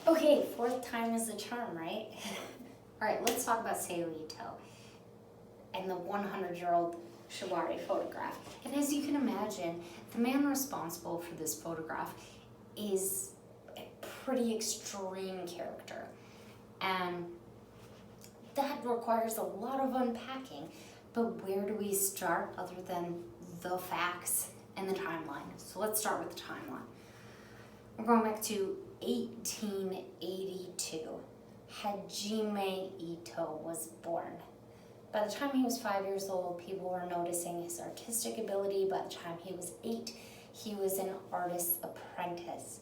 Okay, fourth time is the charm, right? All right, let's talk about Seiu Ito and the 100-year-old Shibari photograph. And as you can imagine, the man responsible for this photograph is a pretty extreme character. And that requires a lot of unpacking. But where do we start other than the facts and the timeline? So let's start with the timeline. We're going back to 1882. Hajime Ito was born. By the time he was 5 years old, people were noticing his artistic ability. By the time he was 8, he was an artist's apprentice.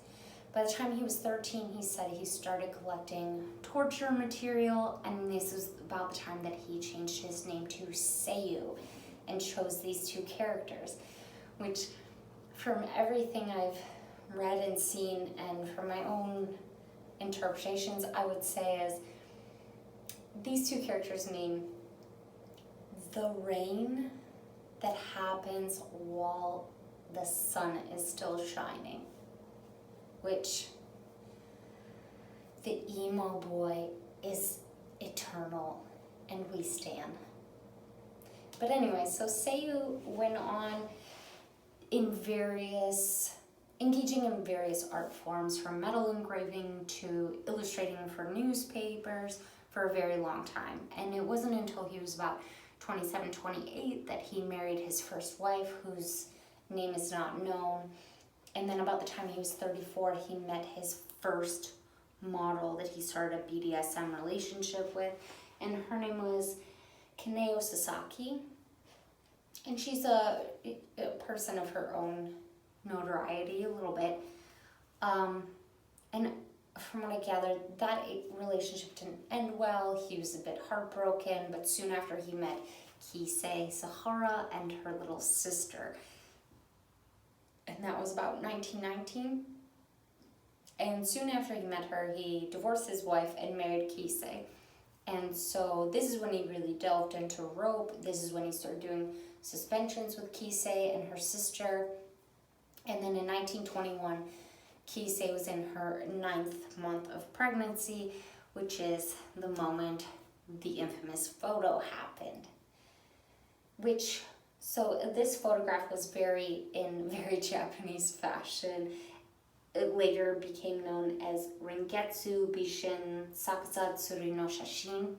By the time he was 13, he said he started collecting torture material, and this was about the time that he changed his name to Seiu and chose these two characters, which from everything I've read and seen and from my own interpretations, I would say is these two characters mean the rain that happens while the sun is still shining, which the emo boy is eternal and we stand. But anyway, so Seiu went on engaging in various art forms, from metal engraving to illustrating for newspapers for a very long time. And it wasn't until he was about 27, 28 that he married his first wife, whose name is not known. And then about the time he was 34, he met his first model that he started a BDSM relationship with, and her name was Kaneo Sasaki. And she's a person of her own notoriety a little bit. And from what I gathered, that relationship didn't end well. He was a bit heartbroken, but soon after he met Kisei Sahara and her little sister. And that was about 1919. And soon after he met her, he divorced his wife and married Kisei. And so this is when he really delved into rope. This is when he started doing suspensions with Kisei and her sister. And then in 1921, Kisei was in her 9th month of pregnancy, which is the moment the infamous photo happened. So this photograph was very Japanese fashion. It later became known as Rengetsu Bishin Sakusatsuri no Shashin,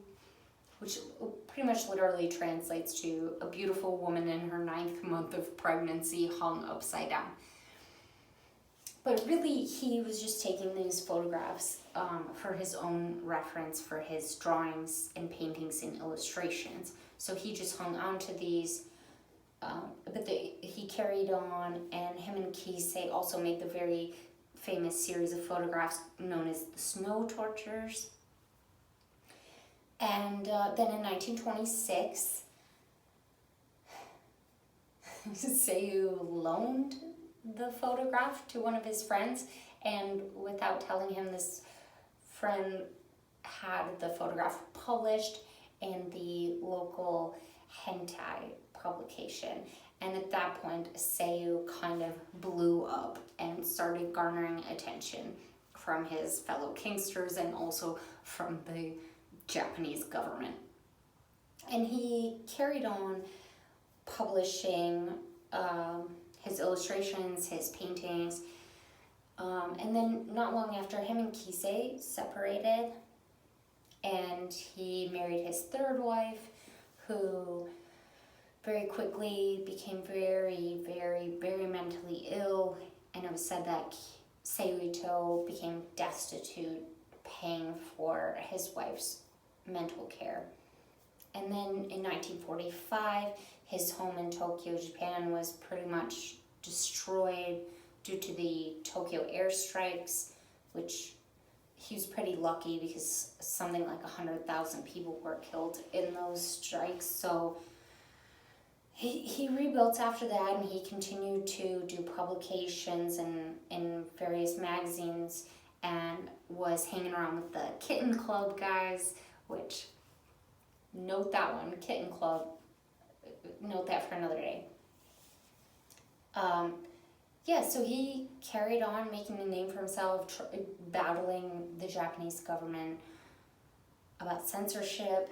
which pretty much literally translates to a beautiful woman in her 9th month of pregnancy hung upside down. But really, he was just taking these photographs for his own reference, for his drawings and paintings and illustrations. So he just hung on to these, but he carried on, and him and Kisei also made the very famous series of photographs known as the snow tortures. And then in 1926, Seiu loaned the photograph to one of his friends, and without telling him, this friend had the photograph published in the local hentai publication. And at that point, Seiu kind of blew up and started garnering attention from his fellow kinksters and also from the Japanese government. And he carried on publishing his illustrations, his paintings, and then not long after, him and Kisei separated, and he married his third wife, who very quickly became very, very, very mentally ill, and it was said that Seiu Ito became destitute, paying for his wife's mental care. And then in 1945, his home in Tokyo, Japan was pretty much destroyed due to the Tokyo airstrikes, which he was pretty lucky because something like 100,000 people were killed in those strikes. So he rebuilt after that, and he continued to do publications in various magazines and was hanging around with the Kitten Club guys, which, note that one, Kitten Club, note that for another day. Yeah, so he carried on making a name for himself, battling the Japanese government about censorship.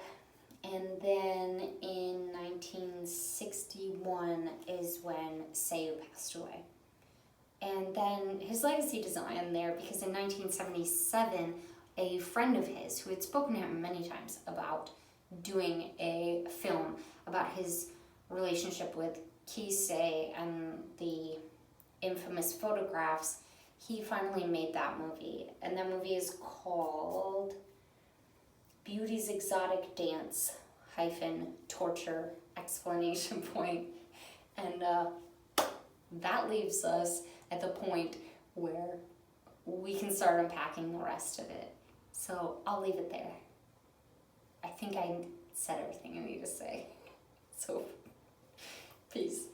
And then in 1961 is when Seiu passed away. And then his legacy doesn't end there, because in 1977, a friend of his who had spoken to him many times about doing a film about his relationship with Kisei and the infamous photographs, he finally made that movie. And that movie is called Beauty's Exotic Dance Torture exclamation point. And that leaves us at the point where we can start unpacking the rest of it. So I'll leave it there. I think I said everything I need to say. So, peace.